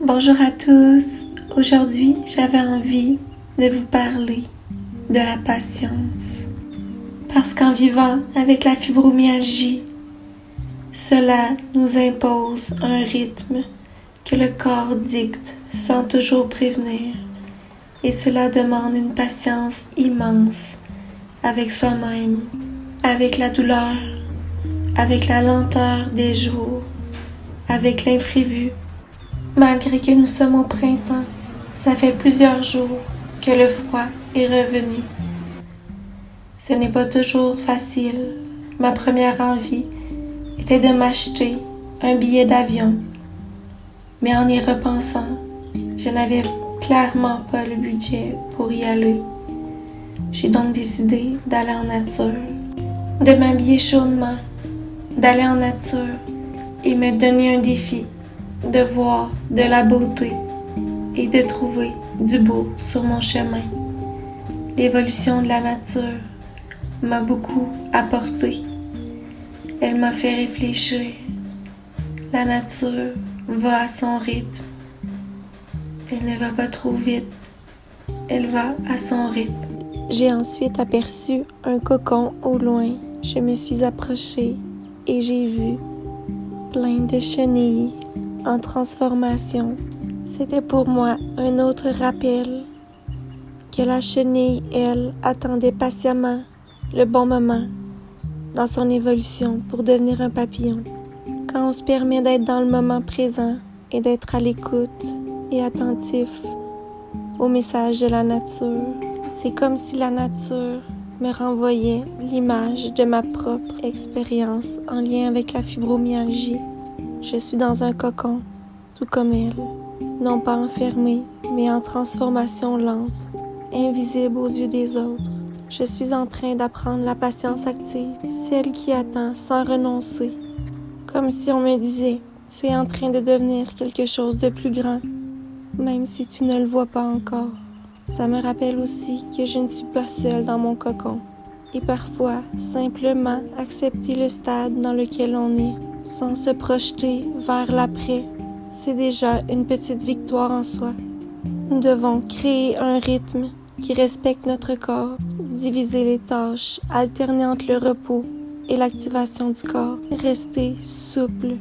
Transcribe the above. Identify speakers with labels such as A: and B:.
A: Bonjour à tous. Aujourd'hui, j'avais envie de vous parler de la patience. Parce qu'en vivant avec la fibromyalgie, cela nous impose un rythme que le corps dicte sans toujours prévenir. Et cela demande une patience immense avec soi-même, avec la douleur, avec la lenteur des jours, avec l'imprévu. Malgré que nous sommes au printemps, ça fait plusieurs jours que le froid est revenu. Ce n'est pas toujours facile. Ma première envie était de m'acheter un billet d'avion. Mais en y repensant, je n'avais clairement pas le budget pour y aller. J'ai donc décidé d'aller en nature, de m'habiller chaudement, d'aller en nature et me donner un défi, de voir de la beauté et de trouver du beau sur mon chemin. L'évolution de la nature m'a beaucoup apporté. Elle m'a fait réfléchir. La nature va à son rythme. Elle ne va pas trop vite. Elle va à son rythme. J'ai ensuite aperçu un cocon au loin. Je me suis approchée et j'ai vu plein de chenilles en transformation. C'était pour moi un autre rappel que la chenille, elle, attendait patiemment le bon moment dans son évolution pour devenir un papillon. Quand on se permet d'être dans le moment présent et d'être à l'écoute et attentif au message de la nature, c'est comme si la nature me renvoyait l'image de ma propre expérience en lien avec la fibromyalgie. Je suis dans un cocon, tout comme elle, non pas enfermée, mais en transformation lente, invisible aux yeux des autres. Je suis en train d'apprendre la patience active, celle qui attend sans renoncer, comme si on me disait « Tu es en train de devenir quelque chose de plus grand, même si tu ne le vois pas encore. » Ça me rappelle aussi que je ne suis pas seule dans mon cocon. Et parfois, simplement accepter le stade dans lequel on est, sans se projeter vers l'après, c'est déjà une petite victoire en soi. Nous devons créer un rythme qui respecte notre corps, diviser les tâches, alterner entre le repos et l'activation du corps, rester souple